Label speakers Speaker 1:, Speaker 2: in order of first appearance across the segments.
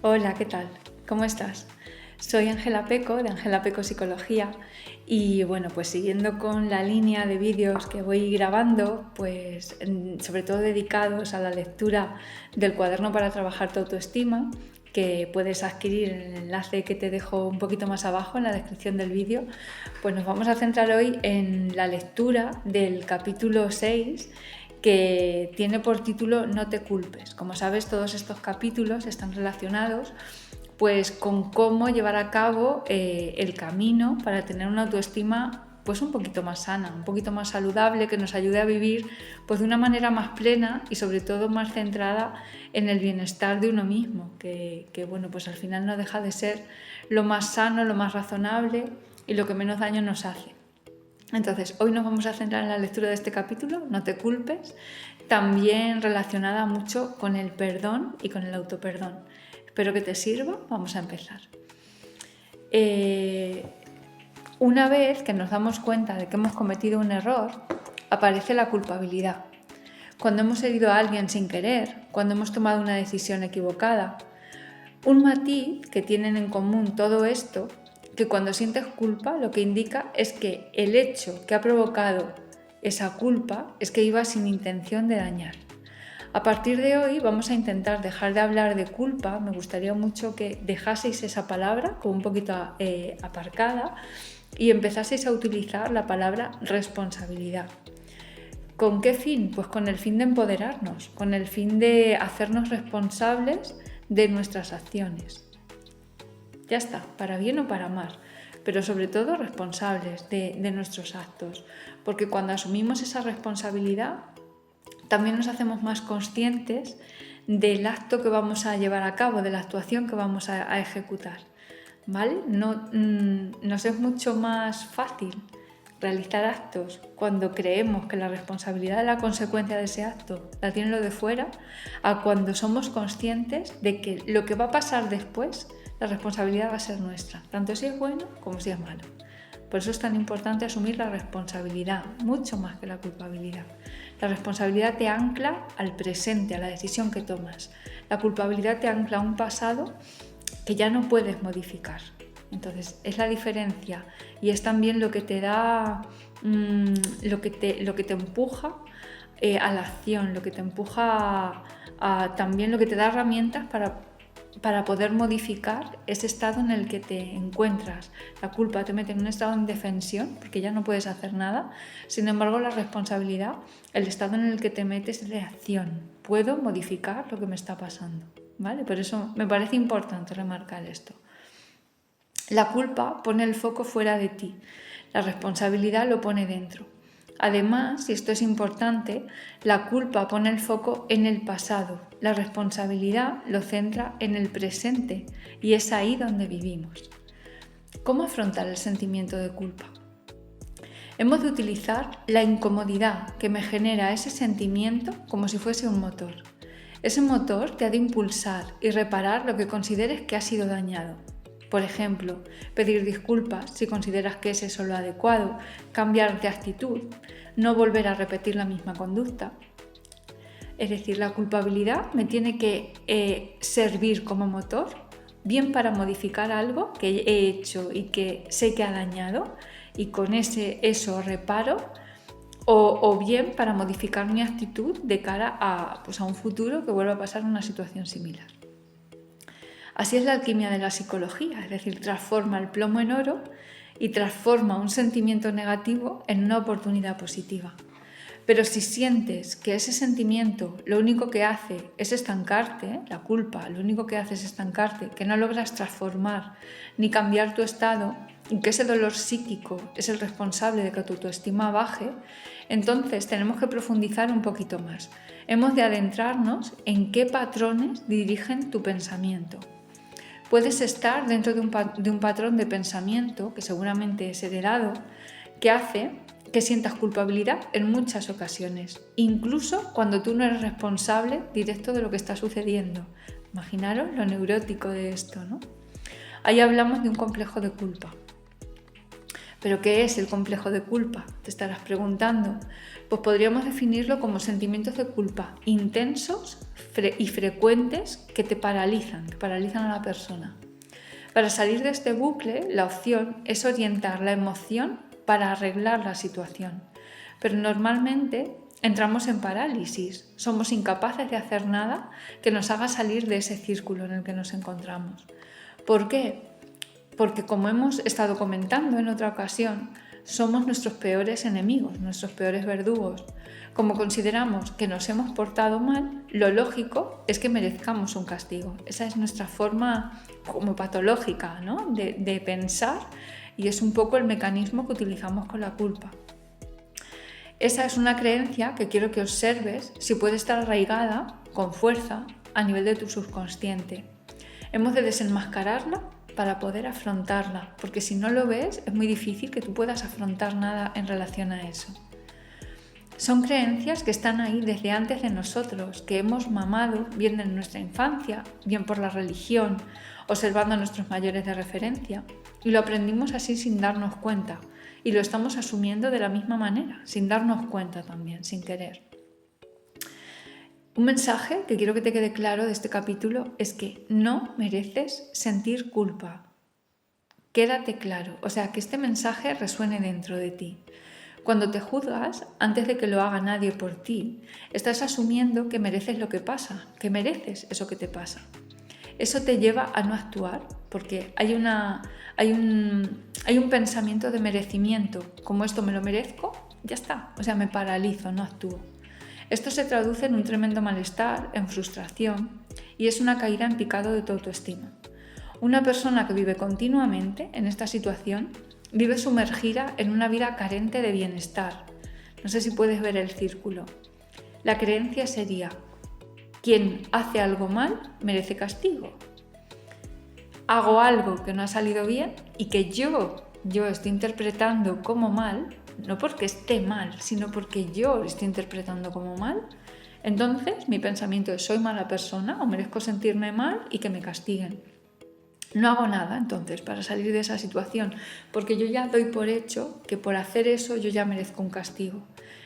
Speaker 1: Hola, ¿qué tal? ¿Cómo estás? Soy Ángela Peco, de Ángela Peco Psicología, y bueno, pues siguiendo con la línea de vídeos que voy grabando, pues sobre todo dedicados a la lectura del cuaderno para trabajar tu autoestima, que puedes adquirir en el enlace que te dejo un poquito más abajo en la descripción del vídeo, pues nos vamos a centrar hoy en la lectura del capítulo 6, que tiene por título No te culpes. Como sabes, todos estos capítulos están relacionados pues con cómo llevar a cabo el camino para tener una autoestima pues un poquito más sana, un poquito más saludable, que nos ayude a vivir pues de una manera más plena y sobre todo más centrada en el bienestar de uno mismo, que bueno, pues al final no deja de ser lo más sano, lo más razonable y lo que menos daño nos hace. Entonces, hoy nos vamos a centrar en la lectura de este capítulo, No te culpes, también relacionada mucho con el perdón y con el autoperdón. Espero que te sirva. Vamos a empezar. Una vez que nos damos cuenta de que hemos cometido un error, aparece la culpabilidad. Cuando hemos herido a alguien sin querer, cuando hemos tomado una decisión equivocada. Un matiz que tienen en común todo esto, que cuando sientes culpa lo que indica es que el hecho que ha provocado esa culpa es que iba sin intención de dañar. A partir de hoy vamos a intentar dejar de hablar de culpa. Me gustaría mucho que dejaseis esa palabra como un poquito aparcada y empezaseis a utilizar la palabra responsabilidad. ¿Con qué fin? Pues con el fin de empoderarnos, con el fin de hacernos responsables de nuestras acciones. Ya está, para bien o para mal, pero sobre todo responsables de nuestros actos, porque cuando asumimos esa responsabilidad también nos hacemos más conscientes del acto que vamos a llevar a cabo, de la actuación que vamos a ejecutar, ¿vale? Nos es mucho más fácil realizar actos cuando creemos que la responsabilidad de la consecuencia de ese acto la tiene lo de fuera, a cuando somos conscientes de que lo que va a pasar después, la responsabilidad va a ser nuestra, tanto si es bueno como si es malo. Por eso es tan importante asumir la responsabilidad, mucho más que la culpabilidad. La responsabilidad te ancla al presente, a la decisión que tomas. La culpabilidad te ancla a un pasado que ya no puedes modificar. Entonces es la diferencia y es también lo que te da, lo que te empuja a la acción, lo que te empuja también lo que te da herramientas para poder modificar ese estado en el que te encuentras. La culpa te mete en un estado de indefensión porque ya no puedes hacer nada. Sin embargo, la responsabilidad, el estado en el que te metes es de acción. Puedo modificar lo que me está pasando, ¿vale? Por eso me parece importante remarcar esto. La culpa pone el foco fuera de ti, la responsabilidad lo pone dentro. Además, y esto es importante, la culpa pone el foco en el pasado, la responsabilidad lo centra en el presente y es ahí donde vivimos. ¿Cómo afrontar el sentimiento de culpa? Hemos de utilizar la incomodidad que me genera ese sentimiento como si fuese un motor. Ese motor te ha de impulsar y reparar lo que consideres que ha sido dañado. Por ejemplo, pedir disculpas si consideras que es eso lo adecuado, cambiar de actitud, no volver a repetir la misma conducta. Es decir, la culpabilidad me tiene que servir como motor, bien para modificar algo que he hecho y que sé que ha dañado y con eso reparo, o bien para modificar mi actitud de cara a un futuro que vuelva a pasar una situación similar. Así es la alquimia de la psicología, es decir, transforma el plomo en oro y transforma un sentimiento negativo en una oportunidad positiva. Pero si sientes que ese sentimiento lo único que hace es estancarte, la culpa lo único que hace es estancarte, que no logras transformar ni cambiar tu estado y que ese dolor psíquico es el responsable de que tu autoestima baje, entonces tenemos que profundizar un poquito más. Hemos de adentrarnos en qué patrones dirigen tu pensamiento. Puedes estar dentro de un patrón de pensamiento que seguramente es heredado, que hace que sientas culpabilidad en muchas ocasiones, incluso cuando tú no eres responsable directo de lo que está sucediendo. Imaginaros lo neurótico de esto, ¿no? Ahí hablamos de un complejo de culpa. ¿Pero qué es el complejo de culpa? Te estarás preguntando. Pues podríamos definirlo como sentimientos de culpa intensos, y frecuentes que te paralizan, a la persona. Para salir de este bucle, la opción es orientar la emoción para arreglar la situación. Pero normalmente entramos en parálisis, somos incapaces de hacer nada que nos haga salir de ese círculo en el que nos encontramos. ¿Por qué? Porque, como hemos estado comentando en otra ocasión, somos nuestros peores enemigos, nuestros peores verdugos. Como consideramos que nos hemos portado mal, lo lógico es que merezcamos un castigo. Esa es nuestra forma como patológica, ¿no? de pensar, y es un poco el mecanismo que utilizamos con la culpa. Esa es una creencia que quiero que observes si puede estar arraigada con fuerza a nivel de tu subconsciente. Hemos de desenmascararla para poder afrontarla, porque si no lo ves es muy difícil que tú puedas afrontar nada en relación a eso. Son creencias que están ahí desde antes de nosotros, que hemos mamado bien en nuestra infancia, bien por la religión, observando a nuestros mayores de referencia, y lo aprendimos así sin darnos cuenta, y lo estamos asumiendo de la misma manera, sin darnos cuenta también, sin querer. Un mensaje que quiero que te quede claro de este capítulo es que no mereces sentir culpa. Quédate claro, o sea, que este mensaje resuene dentro de ti. Cuando te juzgas, antes de que lo haga nadie por ti, estás asumiendo que mereces lo que pasa, que mereces eso que te pasa. Eso te lleva a no actuar, porque hay un pensamiento de merecimiento. Como esto me lo merezco, ya está. O sea, me paralizo, no actúo. Esto se traduce en un tremendo malestar, en frustración, y es una caída en picado de tu autoestima. Una persona que vive continuamente en esta situación vive sumergida en una vida carente de bienestar. No sé si puedes ver el círculo. La creencia sería: quien hace algo mal merece castigo. Hago algo que no ha salido bien y que yo estoy interpretando como mal, no porque esté mal, sino porque yo lo estoy interpretando como mal. Entonces mi pensamiento es: soy mala persona o merezco sentirme mal y que me castiguen. No hago nada entonces para salir de esa situación, porque yo ya doy por hecho que por hacer eso yo ya merezco un castigo.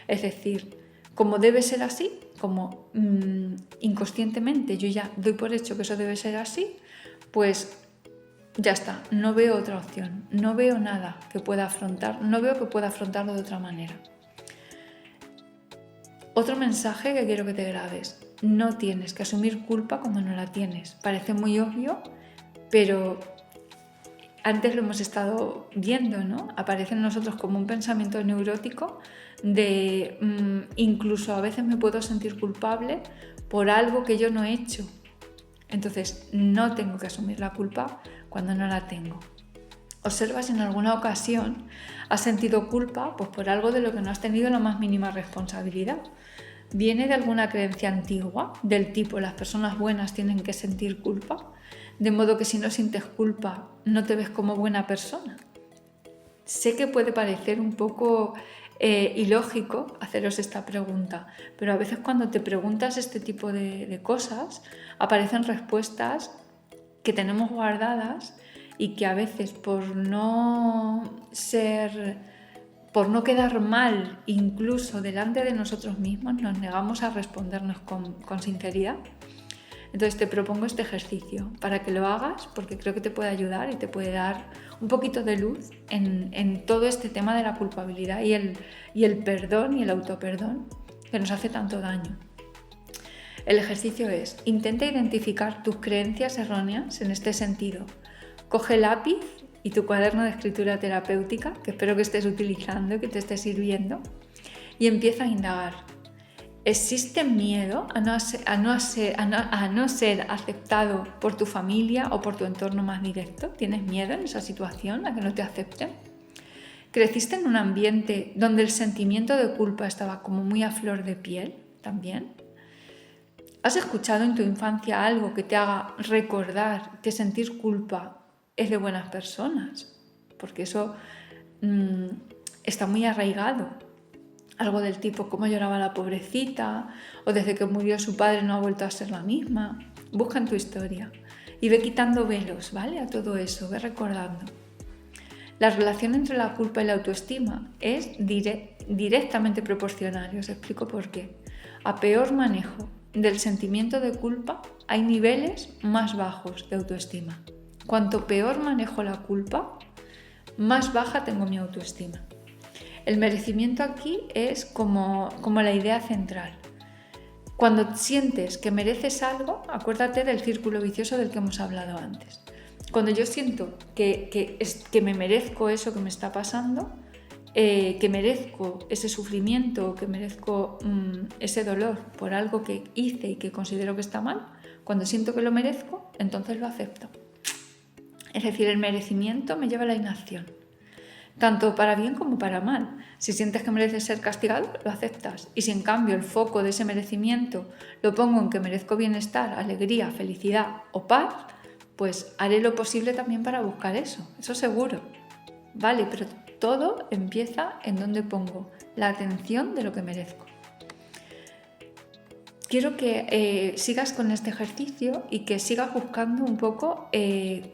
Speaker 1: Es decir, como debe ser así, como inconscientemente yo ya doy por hecho que eso debe ser así, pues ya está, no veo otra opción, no veo nada que pueda afrontar, no veo que pueda afrontarlo de otra manera. Otro mensaje que quiero que te grabes: no tienes que asumir culpa cuando no la tienes. Parece muy obvio, pero antes lo hemos estado viendo, ¿no? Aparece en nosotros como un pensamiento neurótico de incluso a veces me puedo sentir culpable por algo que yo no he hecho. Entonces no tengo que asumir la culpa cuando no la tengo. Observa si en alguna ocasión has sentido culpa pues por algo de lo que no has tenido la más mínima responsabilidad. ¿Viene de alguna creencia antigua del tipo las personas buenas tienen que sentir culpa? De modo que si no sientes culpa no te ves como buena persona. Sé que puede parecer un poco ilógico haceros esta pregunta, pero a veces cuando te preguntas este tipo de cosas aparecen respuestas que tenemos guardadas y que a veces por no quedar mal incluso delante de nosotros mismos nos negamos a respondernos con sinceridad. Entonces te propongo este ejercicio para que lo hagas, porque creo que te puede ayudar y te puede dar un poquito de luz en todo este tema de la culpabilidad y el perdón y el autoperdón que nos hace tanto daño. El ejercicio es: intenta identificar tus creencias erróneas en este sentido. Coge lápiz y tu cuaderno de escritura terapéutica, que espero que estés utilizando y que te esté sirviendo, y empieza a indagar. ¿Existe miedo a no ser aceptado por tu familia o por tu entorno más directo? ¿Tienes miedo en esa situación a que no te acepten? ¿Creciste en un ambiente donde el sentimiento de culpa estaba como muy a flor de piel también? ¿Has escuchado en tu infancia algo que te haga recordar que sentir culpa es de buenas personas? Porque eso está muy arraigado. Algo del tipo: cómo lloraba la pobrecita, o desde que murió su padre no ha vuelto a ser la misma. Busca en tu historia y ve quitando velos, ¿vale? A todo eso, ve recordando. La relación entre la culpa y la autoestima es directamente proporcional, y os explico por qué. A peor manejo del sentimiento de culpa hay niveles más bajos de autoestima. Cuanto peor manejo la culpa, más baja tengo mi autoestima. El merecimiento aquí es como la idea central. Cuando sientes que mereces algo, acuérdate del círculo vicioso del que hemos hablado antes. Cuando yo siento que me merezco eso que me está pasando, que merezco ese sufrimiento, que merezco ese dolor por algo que hice y que considero que está mal, cuando siento que lo merezco, entonces lo acepto. Es decir, el merecimiento me lleva a la inacción, tanto para bien como para mal. Si sientes que mereces ser castigado, lo aceptas. Y si en cambio el foco de ese merecimiento lo pongo en que merezco bienestar, alegría, felicidad o paz, pues haré lo posible también para buscar eso seguro. Vale, pero todo empieza en donde pongo la atención de lo que merezco. Quiero que sigas con este ejercicio y que sigas buscando un poco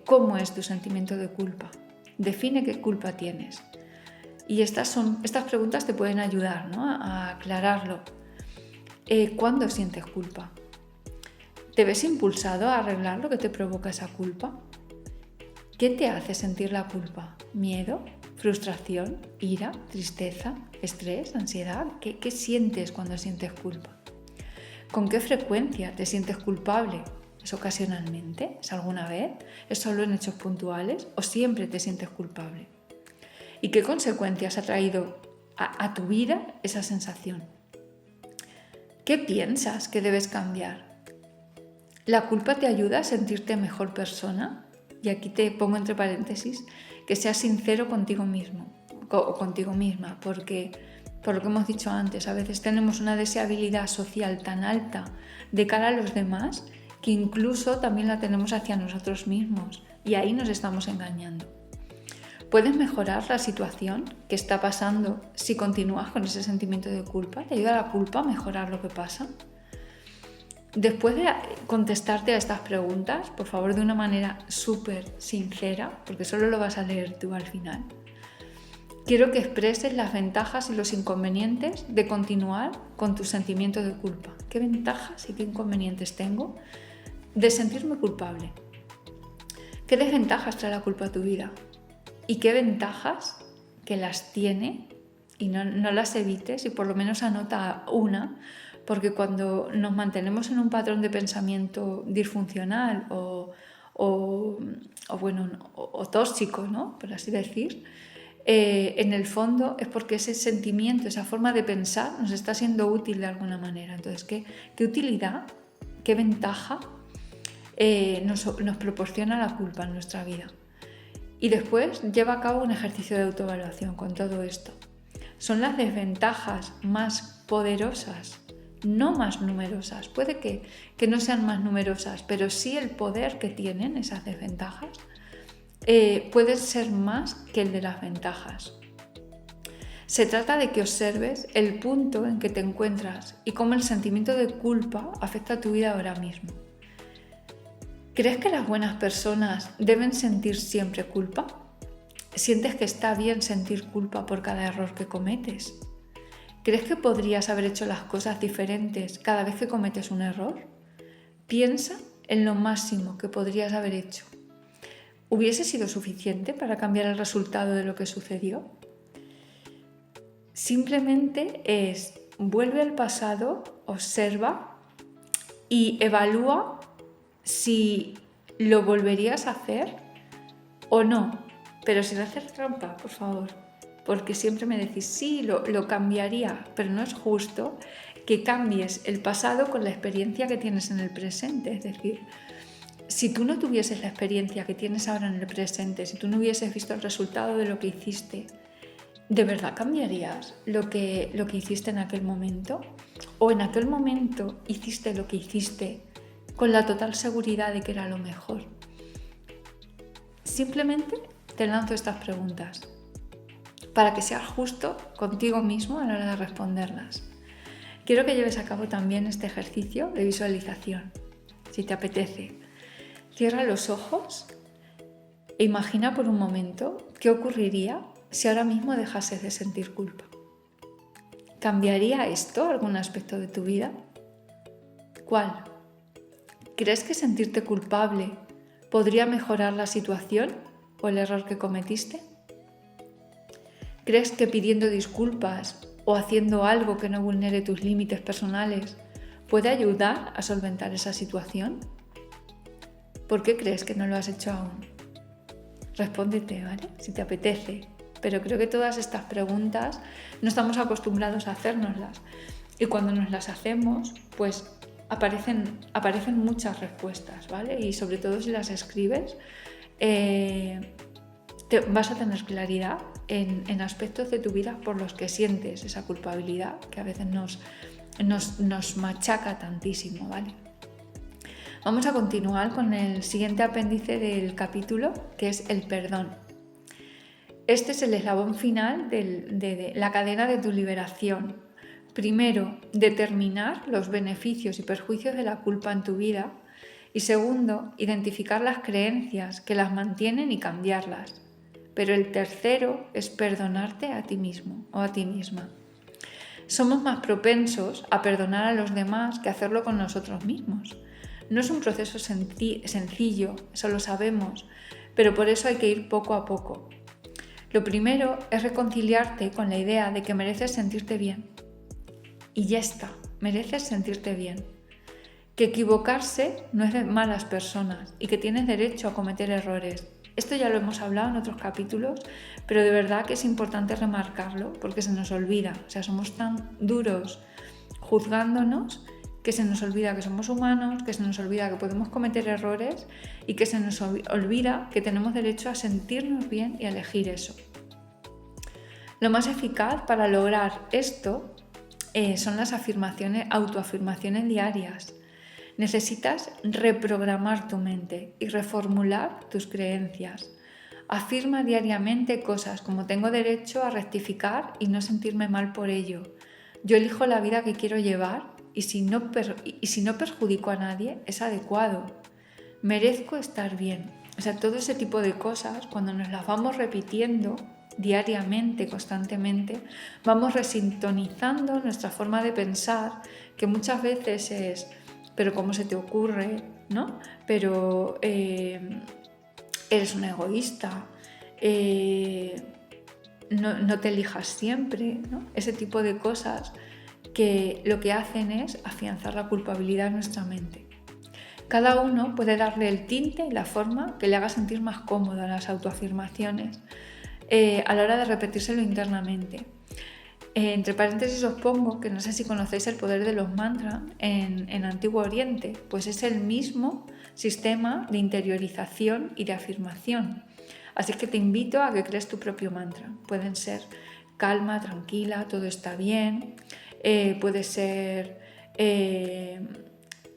Speaker 1: cómo es tu sentimiento de culpa. Define qué culpa tienes. Y estas preguntas te pueden ayudar, ¿no?, a aclararlo. ¿Cuándo sientes culpa? ¿Te ves impulsado a arreglar lo que te provoca esa culpa? ¿Qué te hace sentir la culpa? ¿Miedo? ¿Frustración? ¿Ira? ¿Tristeza? ¿Estrés? ¿Ansiedad? ¿Qué sientes cuando sientes culpa? ¿Con qué frecuencia te sientes culpable? ¿Es ocasionalmente? ¿Es alguna vez? ¿Es solo en hechos puntuales? ¿O siempre te sientes culpable? ¿Y qué consecuencias ha traído a tu vida esa sensación? ¿Qué piensas que debes cambiar? ¿La culpa te ayuda a sentirte mejor persona? Y aquí te pongo entre paréntesis que seas sincero contigo mismo o contigo misma, porque por lo que hemos dicho antes, a veces tenemos una deseabilidad social tan alta de cara a los demás que incluso también la tenemos hacia nosotros mismos y ahí nos estamos engañando. ¿Puedes mejorar la situación que está pasando si continúas con ese sentimiento de culpa? ¿Te ayuda la culpa a mejorar lo que pasa? Después de contestarte a estas preguntas, por favor, de una manera súper sincera, porque solo lo vas a leer tú al final, quiero que expreses las ventajas y los inconvenientes de continuar con tu sentimiento de culpa. ¿Qué ventajas y qué inconvenientes tengo de sentirme culpable? ¿Qué desventajas trae la culpa a tu vida? ¿Y qué ventajas que las tiene y no las evites y por lo menos anota una? Porque cuando nos mantenemos en un patrón de pensamiento disfuncional o tóxico, ¿no?, por así decir, en el fondo es porque ese sentimiento, esa forma de pensar nos está siendo útil de alguna manera. Entonces, ¿qué utilidad, qué ventaja nos proporciona la culpa en nuestra vida? Y después lleva a cabo un ejercicio de autoevaluación con todo esto. Son las desventajas más poderosas, no más numerosas. Puede que no sean más numerosas, pero sí el poder que tienen esas desventajas puede ser más que el de las ventajas. Se trata de que observes el punto en que te encuentras y cómo el sentimiento de culpa afecta a tu vida ahora mismo. ¿Crees que las buenas personas deben sentir siempre culpa? ¿Sientes que está bien sentir culpa por cada error que cometes? ¿Crees que podrías haber hecho las cosas diferentes cada vez que cometes un error? Piensa en lo máximo que podrías haber hecho. ¿Hubiese sido suficiente para cambiar el resultado de lo que sucedió? Simplemente vuelve al pasado, observa y evalúa si lo volverías a hacer o no, pero sin hacer trampa, por favor, porque siempre me decís, sí, lo cambiaría, pero no es justo que cambies el pasado con la experiencia que tienes en el presente. Es decir, si tú no tuvieses la experiencia que tienes ahora en el presente, si tú no hubieses visto el resultado de lo que hiciste, ¿de verdad cambiarías lo que hiciste en aquel momento? ¿O en aquel momento hiciste lo que hiciste con la total seguridad de que era lo mejor? Simplemente te lanzo estas preguntas para que seas justo contigo mismo a la hora de responderlas. Quiero que lleves a cabo también este ejercicio de visualización, si te apetece. Cierra los ojos e imagina por un momento qué ocurriría si ahora mismo dejases de sentir culpa. ¿Cambiaría esto algún aspecto de tu vida? ¿Cuál? ¿Crees que sentirte culpable podría mejorar la situación o el error que cometiste? ¿Crees que pidiendo disculpas o haciendo algo que no vulnere tus límites personales puede ayudar a solventar esa situación? ¿Por qué crees que no lo has hecho aún? Respóndete, ¿vale? Si te apetece. Pero creo que todas estas preguntas no estamos acostumbrados a hacérnoslas. Y cuando nos las hacemos, pues aparecen muchas respuestas, ¿vale? Y sobre todo si las escribes, vas a tener claridad en aspectos de tu vida por los que sientes esa culpabilidad que a veces nos machaca tantísimo, ¿vale? Vamos a continuar con el siguiente apéndice del capítulo, que es el perdón. Este es el eslabón final de la cadena de tu liberación. Primero, determinar los beneficios y perjuicios de la culpa en tu vida. Y segundo, identificar las creencias que las mantienen y cambiarlas. Pero el tercero es perdonarte a ti mismo o a ti misma. Somos más propensos a perdonar a los demás que a hacerlo con nosotros mismos. No es un proceso sencillo, eso lo sabemos, pero por eso hay que ir poco a poco. Lo primero es reconciliarte con la idea de que mereces sentirte bien. Y ya está, mereces sentirte bien. Que equivocarse no es de malas personas y que tienes derecho a cometer errores. Esto ya lo hemos hablado en otros capítulos, pero de verdad que es importante remarcarlo porque se nos olvida. O sea, somos tan duros juzgándonos que se nos olvida que somos humanos, que se nos olvida que podemos cometer errores y que se nos olvida que tenemos derecho a sentirnos bien y a elegir eso. Lo más eficaz para lograr esto son las autoafirmaciones diarias. Necesitas reprogramar tu mente y reformular tus creencias. Afirma diariamente cosas como tengo derecho a rectificar y no sentirme mal por ello. Yo elijo la vida que quiero llevar y si no perjudico a nadie es adecuado. Merezco estar bien. O sea, todo ese tipo de cosas, cuando nos las vamos repitiendo diariamente, constantemente, vamos resintonizando nuestra forma de pensar, que muchas veces es pero ¿cómo se te ocurre? ¿No? Pero eres una egoísta, no te elijas siempre, ¿no? Ese tipo de cosas que lo que hacen es afianzar la culpabilidad en nuestra mente. Cada uno puede darle el tinte y la forma que le haga sentir más cómodo a las autoafirmaciones a la hora de repetírselo internamente. Entre paréntesis os pongo que no sé si conocéis el poder de los mantras en Antiguo Oriente, pues es el mismo sistema de interiorización y de afirmación. Así que te invito a que crees tu propio mantra. Pueden ser calma, tranquila, todo está bien, puede ser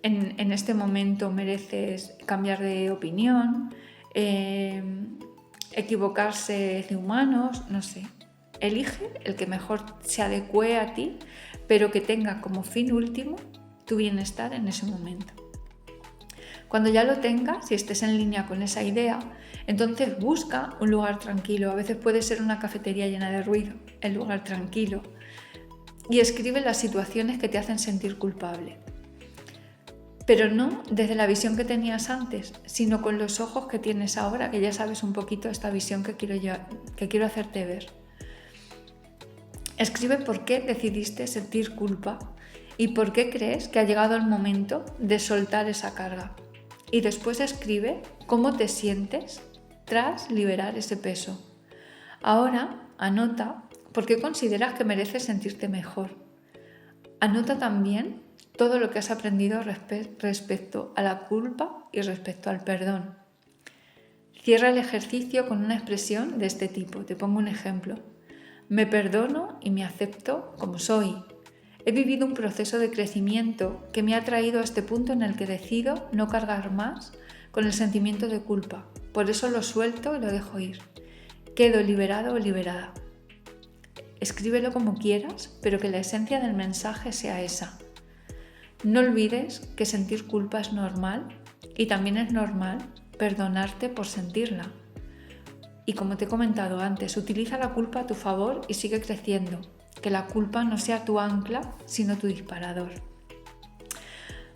Speaker 1: en este momento mereces cambiar de opinión, equivocarse de humanos, no sé. Elige el que mejor se adecue a ti, pero que tenga como fin último tu bienestar en ese momento. Cuando ya lo tengas y estés en línea con esa idea, entonces busca un lugar tranquilo. A veces puede ser una cafetería llena de ruido, el lugar tranquilo. Y escribe las situaciones que te hacen sentir culpable. Pero no desde la visión que tenías antes, sino con los ojos que tienes ahora, que ya sabes un poquito esta visión que quiero hacerte ver. Escribe por qué decidiste sentir culpa y por qué crees que ha llegado el momento de soltar esa carga. Y después escribe cómo te sientes tras liberar ese peso. Ahora anota por qué consideras que mereces sentirte mejor. Anota también todo lo que has aprendido respecto a la culpa y respecto al perdón. Cierra el ejercicio con una expresión de este tipo. Te pongo un ejemplo. Me perdono y me acepto como soy. He vivido un proceso de crecimiento que me ha traído a este punto en el que decido no cargar más con el sentimiento de culpa. Por eso lo suelto y lo dejo ir. Quedo liberado o liberada. Escríbelo como quieras, pero que la esencia del mensaje sea esa. No olvides que sentir culpa es normal y también es normal perdonarte por sentirla. Y como te he comentado antes, utiliza la culpa a tu favor y sigue creciendo. Que la culpa no sea tu ancla, sino tu disparador.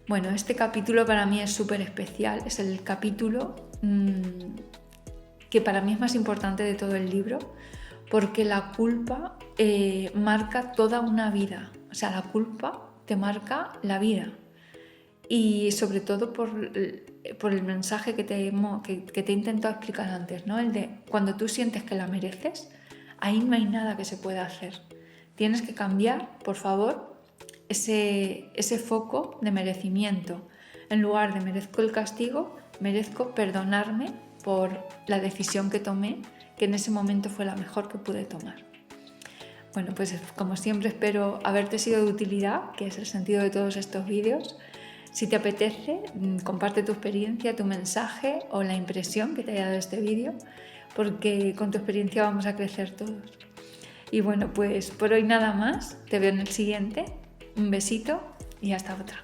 Speaker 1: Bueno, este capítulo para mí es súper especial, es el capítulo que para mí es más importante de todo el libro, porque la culpa marca toda una vida, o sea, la culpa te marca la vida. Y sobre todo por el mensaje que te he intentado explicar antes, ¿no? El de cuando tú sientes que la mereces, ahí no hay nada que se pueda hacer. Tienes que cambiar, por favor, ese foco de merecimiento. En lugar de merezco el castigo, merezco perdonarme por la decisión que tomé, que en ese momento fue la mejor que pude tomar. Bueno, pues como siempre espero haberte sido de utilidad, que es el sentido de todos estos vídeos. Si te apetece, comparte tu experiencia, tu mensaje o la impresión que te haya dado este vídeo, porque con tu experiencia vamos a crecer todos. Y bueno, pues por hoy nada más, te veo en el siguiente. Un besito y hasta otra.